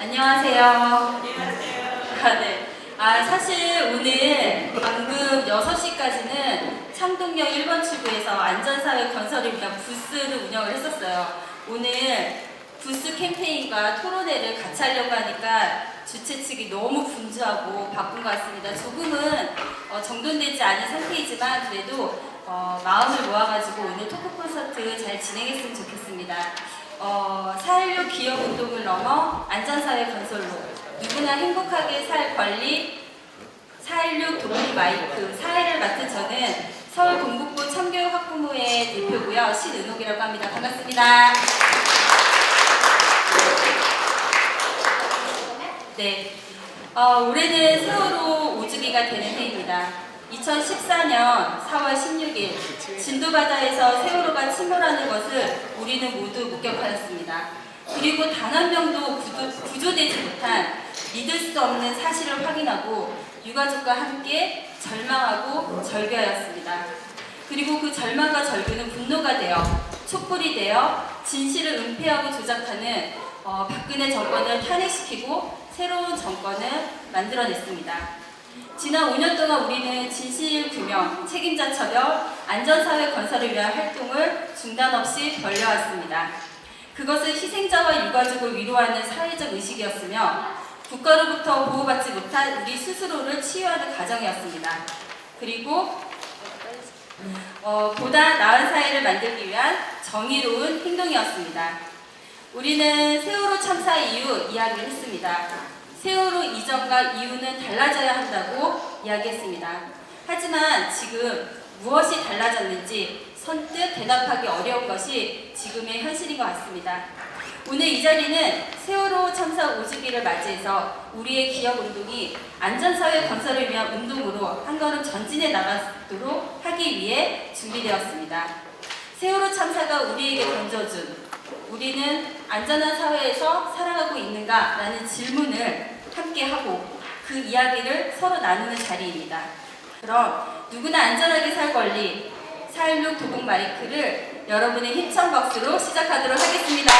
안녕하세요. 네. 사실 오늘 방금 6시까지는 창동역 1번 출구에서 안전사회 건설을 위한 부스를 운영을 했었어요. 오늘 부스 캠페인과 토론회를 같이 하려고 하니까 주최 측이 너무 분주하고 바쁜 것 같습니다. 조금은 정돈되지 않은 상태이지만 그래도 마음을 모아가지고 오늘 토크 콘서트 잘 진행했으면 좋겠습니다. 4.16 기업운동을 넘어 안전사회 건설로 누구나 행복하게 살 권리 4.16 도움 마이크 사회를 맡은 저는 서울 동북부 참교육학부모의 대표고요. 신은옥이라고 합니다. 반갑습니다. 네, 올해는 세월호 5주기가 되는 해입니다. 2014년 4월 16일 진도바다에서 세월호가 침몰하는 것을 우리는 모두 목격하였습니다. 그리고 단 한 명도 구조되지 못한 믿을 수 없는 사실을 확인하고 유가족과 함께 절망하고 절규하였습니다. 그리고 그 절망과 절규는 분노가 되어 촛불이 되어 진실을 은폐하고 조작하는 박근혜 정권을 탄핵시키고 새로운 정권을 만들어냈습니다. 지난 5년 동안 우리는 진실규명, 책임자 처벌, 안전사회 건설을 위한 활동을 중단 없이 벌려왔습니다. 그것은 희생자와 유가족을 위로하는 사회적 의식이었으며 국가로부터 보호받지 못한 우리 스스로를 치유하는 과정이었습니다. 그리고 보다 나은 사회를 만들기 위한 정의로운 행동이었습니다. 우리는 세월호 참사 이후 이야기를 했습니다. 세월호 이전과 이후는 달라져야 한다고 이야기했습니다. 하지만 지금 무엇이 달라졌는지 선뜻 대답하기 어려운 것이 지금의 현실인 것 같습니다. 오늘 이 자리는 세월호 참사 5주기를 맞이해서 우리의 기업운동이 안전사회 건설을 위한 운동으로 한 걸음 전진해 나가도록 하기 위해 준비되었습니다. 세월호 참사가 우리에게 던져준 우리는 안전한 사회에서 살아가고 있는가? 라는 질문을 함께 하고 그 이야기를 서로 나누는 자리입니다. 그럼 누구나 안전하게 살 권리 4.16 도봉 마이크를 여러분의 힘찬 박수로 시작하도록 하겠습니다.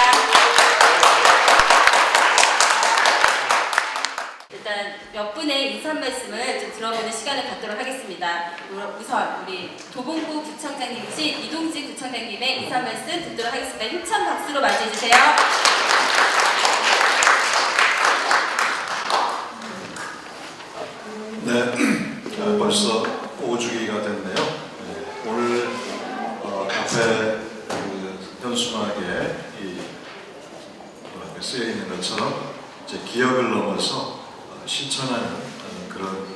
일단 몇 분의 인사 말씀을 좀 들어보는 시간을 갖도록 하겠습니다. 우선 우리 도봉구 구청장님이신 이동진 구청장님의 인사 말씀 듣도록 하겠습니다. 힘찬 박수로 맞이해주세요. 네, 벌써 5주기가 됐네요. 오늘 앞에 현수막에 쓰여 있는 것처럼 이제 기억을 넘어서 실천하는 그런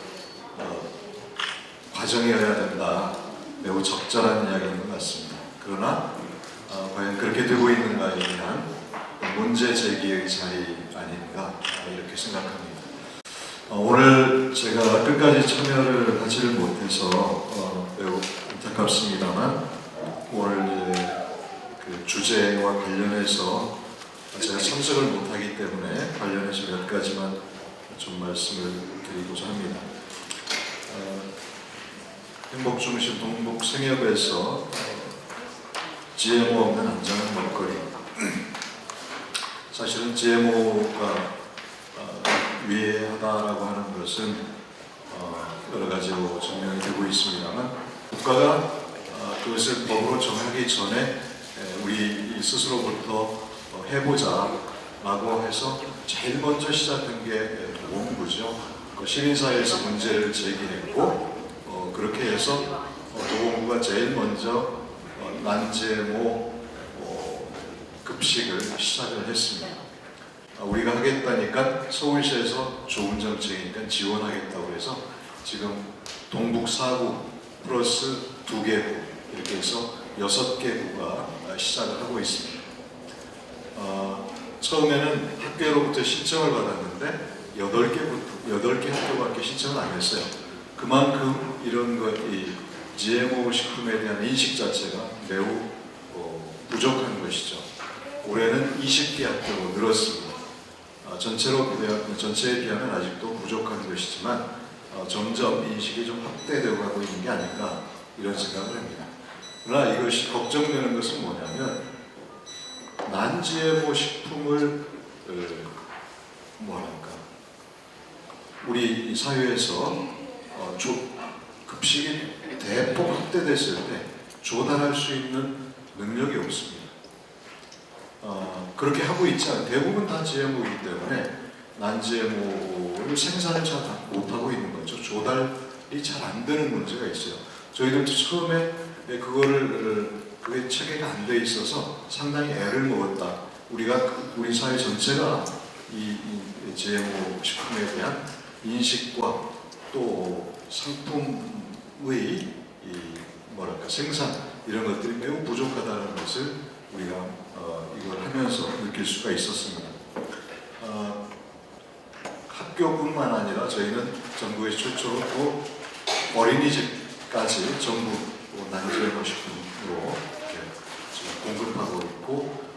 과정이어야 된다. 매우 적절한 이야기인 것 같습니다. 그러나 과연 그렇게 되고 있는가에 대한 문제 제기의 자리 아닌가 이렇게 생각합니다. 오늘 제가 끝까지 참여를 하지를 못해서 매우 안타깝습니다만 오늘 그 주제와 관련해서 제가 참석을 못하기 때문에 관련해서 몇 가지만 좀 말씀을 드리고자 합니다. 행복중심 동북성역에서 GMO 없는 안전한 먹거리. 사실은 GMO가 위해하다라고 하는 것은 여러 가지로 증명이 되고 있습니다만 국가가 그것을 법으로 정하기 전에 우리 스스로부터 해보자라고 해서 제일 먼저 시작한 게 도봉구죠. 시민사회에서 문제를 제기했고 그렇게 해서 도봉구가 제일 먼저 난제모 급식을 시작을 했습니다. 우리가 하겠다니까 서울시에서 좋은 정책이니까 지원하겠다고 해서 지금 동북 4구 플러스 2개구 이렇게 해서 6개구가 시작을 하고 있습니다. 처음에는 학교로부터 신청을 받았는데 8개 학교밖에 신청을 안 했어요. 그만큼 이런 이 GMO 식품에 대한 인식 자체가 매우 부족한 것이죠. 올해는 20개 학교로 늘었습니다. 전체에 비하면 아직도 부족한 것이지만 점점 인식이 좀 확대되고 가고 있는 게 아닌가 이런 생각을 합니다. 그러나 이것이 걱정되는 것은 뭐냐면 난GMO 식품을 우리 사회에서 급식이 대폭 확대됐을 때 조달할 수 있는 능력이 없습니다. 그렇게 하고 있지 않아요. 대부분 다 GMO이기 때문에 난-GMO를 생산을 잘 못하고 있는 거죠. 조달이 잘 안 되는 문제가 있어요. 저희들도 처음에 그게 체계가 안 돼 있어서 상당히 애를 먹었다. 우리 사회 전체가 이 GMO 식품에 대한 인식과 또 상품의 생산 이런 것들이 매우 부족하다는 것을 우리가 이걸 하면서 느낄 수가 있었습니다. 학교뿐만 아니라 저희는 전국에 최초로 또 어린이집까지 전부 난-GMO 식품으로 이렇게 지금 공급하고 있고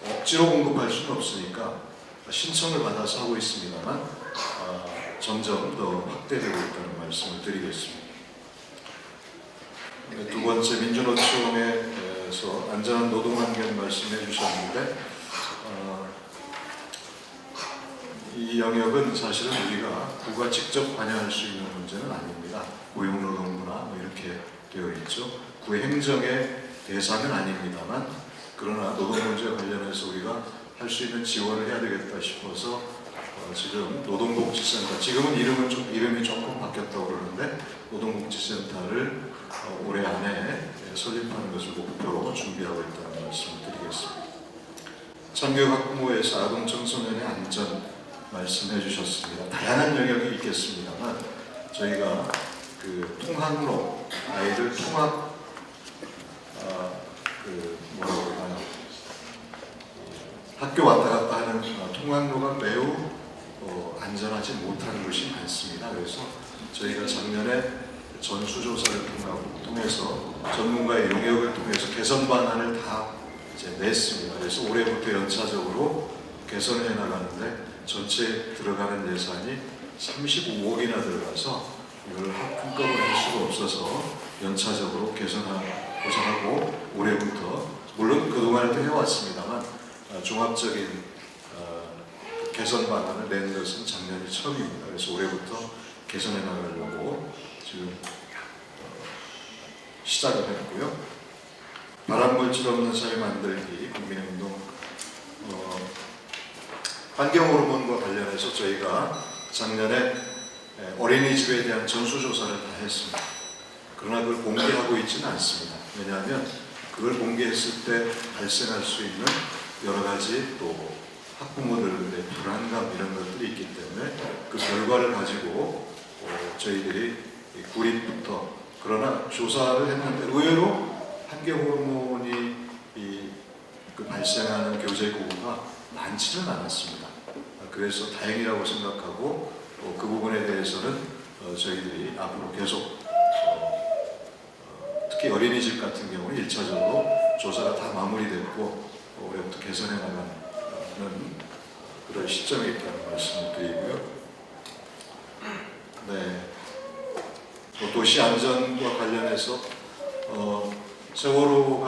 억지로 공급할 수는 없으니까 신청을 받아서 하고 있습니다만 점점 더 확대되고 있다는 말씀을 드리겠습니다. 두 번째 민주노총에서 안전한 노동환경 말씀해 주셨는데 이 영역은 사실은 우리가 구가 직접 관여할 수 있는 문제는 아닙니다. 고용노동부나 이렇게 되어 있죠. 구의 행정의 대상은 아닙니다만 그러나 노동 문제와 관련해서 우리가 할 수 있는 지원을 해야 되겠다 싶어서 지금 노동복지센터, 지금은 이름이 조금 바뀌었다고 그러는데 노동복지센터를 올해 안에 설립하는 것을 목표로 준비하고 있다는 말씀을 드리겠습니다. 참교육 학부모에서 아동 청소년의 안전 말씀해 주셨습니다. 다양한 영역이 있겠습니다만 저희가 그 통학로 아이들 통학 학교 왔다 갔다 하는 통학로가 매우 안전하지 못한 것이 많습니다. 그래서 저희가 작년에 전수조사를 통해서 전문가의 용역을 통해서 개선 방안을 다 이제 냈습니다. 그래서 올해부터 연차적으로 개선해 나가는데 전체 들어가는 예산이 35억이나 들어가서 이걸 한꺼번에 할 수가 없어서 연차적으로 개선하고자 하고 올해부터 물론 그동안에도 해왔습니다만 종합적인 개선 방안을 낸 것은 작년이 처음입니다. 그래서 올해부터 개선해 나가려고 지금 시작을 했고요. 발암물질 없는 사회 만들기 국민행동 환경호르몬과 관련해서 저희가 작년에 어린이집에 대한 전수조사를 다 했습니다. 그러나 그걸 공개하고 있지는 않습니다. 왜냐하면 그걸 공개했을 때 발생할 수 있는 여러 가지 또 학부모들의 불안감 이런 것들이 있기 때문에 그 결과를 가지고 저희들이 구립부터 그러나 조사를 했는데 의외로 환경호르몬이 발생하는 교재고가 많지는 않았습니다. 그래서 다행이라고 생각하고 그 부분에 대해서는 저희들이 앞으로 계속 특히 어린이집 같은 경우는 1차적으로 조사가 다 마무리됐고 올해부터 개선해 나가는 그런 시점에 있다는 말씀을 드리고요. 네. 또 도시 안전과 관련해서 세월호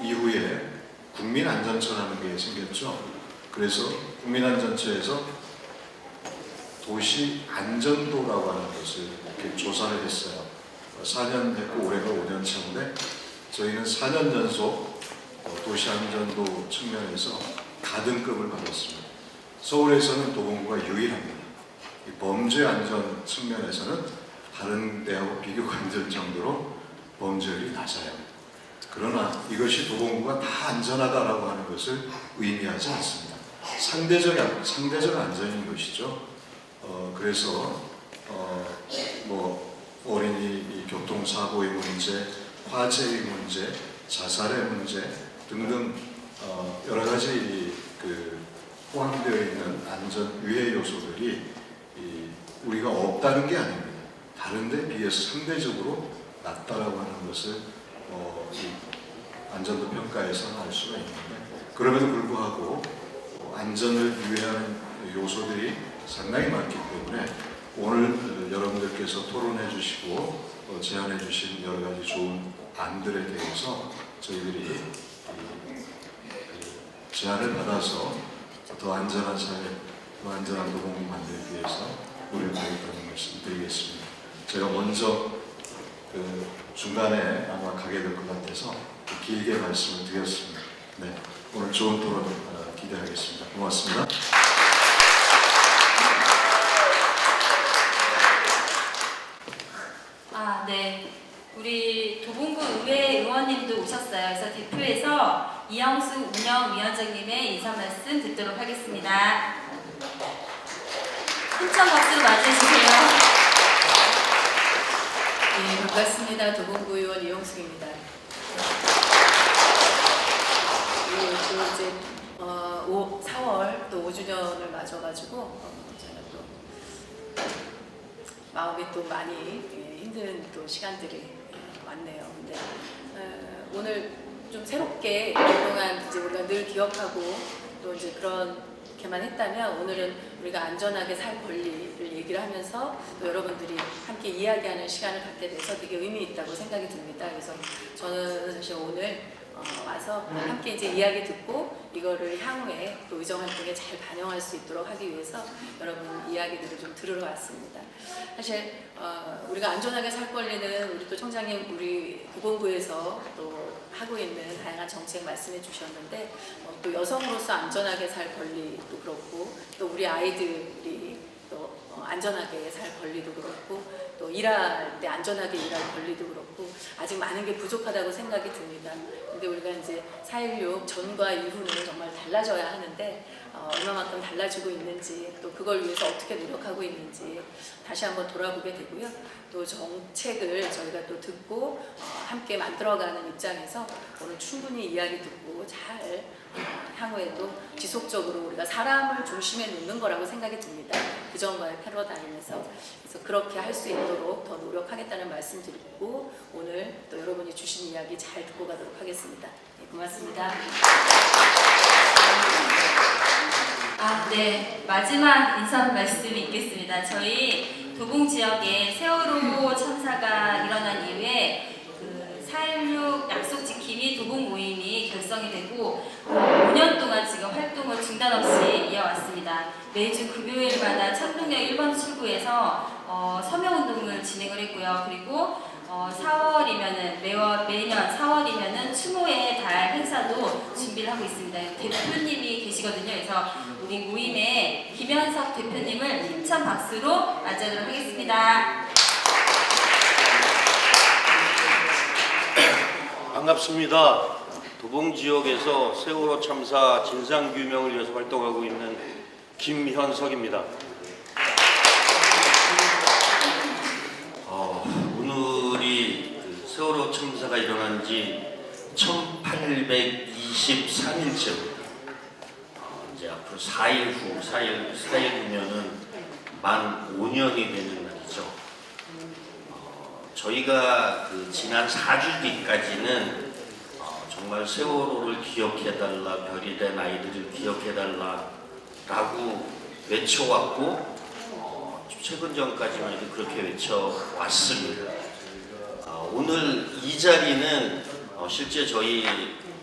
이후에 국민안전처라는 게 생겼죠. 그래서 국민안전처에서 도시 안전도라고 하는 것을 이렇게 조사를 했어요. 4년 됐고 올해가 5년 차인데 저희는 4년 연속 도시 안전도 측면에서 가등급을 받았습니다. 서울에서는 도봉구가 유일합니다. 이 범죄 안전 측면에서는 다른 데하고 비교가 힘들 정도로 범죄율이 낮아요. 그러나 이것이 도봉구가 다 안전하다라고 하는 것을 의미하지 않습니다. 상대적 안전인 것이죠. 그래서 어린이 교통사고의 문제, 화재의 문제, 자살의 문제 등등 여러 가지 포함되어 있는 안전 유해 요소들이 우리가 없다는 게 아닙니다. 다른 데 비해서 상대적으로 낮다라고 하는 것을 안전도 평가에서 알 수가 있는데 그럼에도 불구하고 안전을 유해하는 요소들이 상당히 많기 때문에 오늘 여러분들께서 토론해 주시고 제안해 주신 여러 가지 좋은 안들에 대해서 저희들이 제안을 받아서 더 안전한 사회, 더 안전한 도봉 만들기 위해서 노력하겠다는 말씀 드리겠습니다. 제가 먼저 중간에 아마 가게 될 것 같아서 길게 말씀을 드렸습니다. 네, 오늘 좋은 토론 기대하겠습니다. 고맙습니다. 네. 우리 도봉구 의회 의원님도 오셨어요. 그래서 대표에서 이영수 운영위원장님의 인사 말씀 듣도록 하겠습니다. 힘찬 박수로 맞이해주세요. 네, 반갑습니다. 도봉구 의원 이영숙입니다. 또 이제 4월 또 5주년을 맞아가지고 제가 또 마음이 또 많이 힘든 또 시간들이 왔네요. 근데 오늘 좀 새롭게 그동안 이제 우리가 늘 기억하고 또 이제 그렇게만 했다면 오늘은 우리가 안전하게 살 권리를 얘기를 하면서 또 여러분들이 함께 이야기하는 시간을 갖게 돼서 되게 의미 있다고 생각이 듭니다. 그래서 저는 사실 오늘 와서 함께 이제 이야기 듣고 이거를 향후에 또 의정 활동에 잘 반영할 수 있도록 하기 위해서 여러분 이야기들을 좀 들으러 왔습니다. 사실 우리가 안전하게 살 권리는 우리 또 청장님 우리 도봉구에서 또 하고 있는 다양한 정책 말씀해 주셨는데 또 여성으로서 안전하게 살 권리도 그렇고 또 우리 아이들이 또 안전하게 살 권리도 그렇고 또 일할 때 안전하게 일할 권리도 그렇고 아직 많은 게 부족하다고 생각이 듭니다. 근데 우리가 이제 4.16 전과 이후는 정말 달라져야 하는데 얼마만큼 달라지고 있는지 또 그걸 위해서 어떻게 노력하고 있는지 다시 한번 돌아보게 되고요. 또 정책을 저희가 또 듣고 함께 만들어가는 입장에서 오늘 충분히 이야기 듣고 잘 향후에도 지속적으로 우리가 사람을 중심에 놓는 거라고 생각이 듭니다. 그전과의 패러다임에서 그래서 그렇게 할 수 있도록 더 노력하겠다는 말씀 드리고 오늘 또 여러분이 주신 이야기 잘 듣고 가도록 하겠습니다. 네, 고맙습니다. 네. 마지막 인사 말씀이 있겠습니다. 저희 도봉 지역에 세월호 참사가 일어난 이후에 4.16 약속 지킴이 도봉 모임이 결성이 되고 5년 동안 지금 활동을 중단 없이 이어왔습니다. 매주 금요일마다 창동역 1번 출구에서 서명운동을 진행을 했고요. 그리고 4월이면은 매년 4월이면은 추모의 달 행사도 준비를 하고 있습니다. 대표님이 계시거든요. 그래서 우리 모임의 김현석 대표님을 힘찬 박수로 맞이하도록 하겠습니다. 반갑습니다. 도봉 지역에서 세월호 참사 진상규명을 위해서 활동하고 있는 김현석입니다. 오늘이 세월호 참사가 일어난 지 1823일째입니다. 이제 앞으로 4일 후면은 만 5년이 되는 날이죠. 저희가 지난 4주 뒤까지는 정말 세월호를 기억해달라, 별이 된 아이들을 기억해달라라고 외쳐왔고 최근 전까지만 해도 그렇게 외쳐왔습니다. 오늘 이 자리는 실제 저희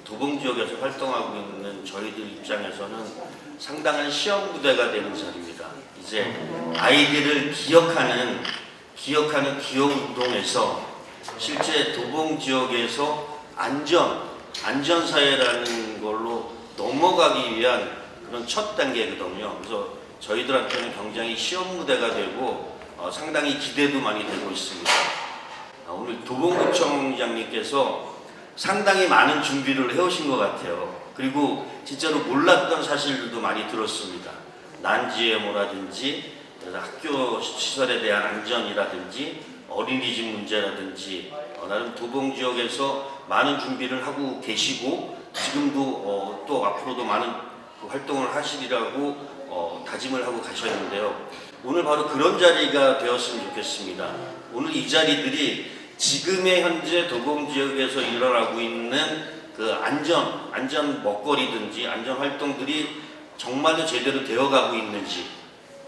도봉 지역에서 활동하고 있는 저희들 입장에서는 상당한 시험 무대가 되는 자리입니다. 이제 아이들을 기억하는 기억 운동에서 실제 도봉 지역에서 안전사회라는 걸로 넘어가기 위한 그런 첫 단계거든요. 그래서 저희들한테는 굉장히 시험 무대가 되고 상당히 기대도 많이 되고 있습니다. 오늘 도봉구청장님께서 상당히 많은 준비를 해오신 것 같아요. 그리고 진짜로 몰랐던 사실들도 많이 들었습니다. 난지해모라든지 학교 시설에 대한 안전이라든지 어린이집 문제라든지 나름 도봉 지역에서 많은 준비를 하고 계시고 지금도 또 앞으로도 많은 활동을 하시리라고 다짐을 하고 가셨는데요. 오늘 바로 그런 자리가 되었으면 좋겠습니다. 오늘 이 자리들이 지금의 현재 도봉 지역에서 일어나고 있는 그 안전 먹거리든지 안전 활동들이 정말로 제대로 되어가고 있는지,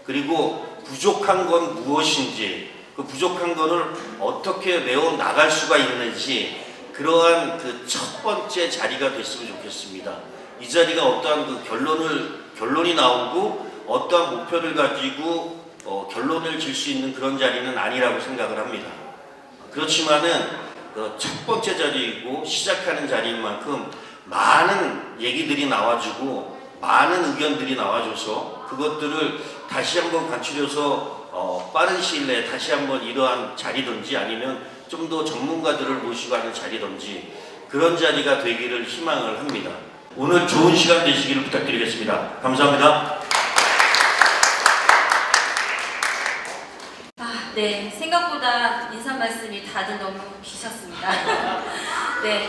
그리고 부족한 건 무엇인지, 그 부족한 거를 어떻게 메워 나갈 수가 있는지, 그러한 그 첫 번째 자리가 됐으면 좋겠습니다. 이 자리가 어떠한 그 결론이 나오고 어떠한 목표를 가지고 결론을 질 수 있는 그런 자리는 아니라고 생각을 합니다. 그렇지만은 첫 번째 자리이고 시작하는 자리인 만큼 많은 얘기들이 나와주고 많은 의견들이 나와줘서 그것들을 다시 한번 간추려서 빠른 시일 내에 다시 한번 이러한 자리든지 아니면 좀 더 전문가들을 모시고 하는 자리든지 그런 자리가 되기를 희망을 합니다. 오늘 좋은 시간 되시기를 부탁드리겠습니다. 감사합니다. 네, 생각보다 인사 말씀이 다들 너무 기셨습니다. 네.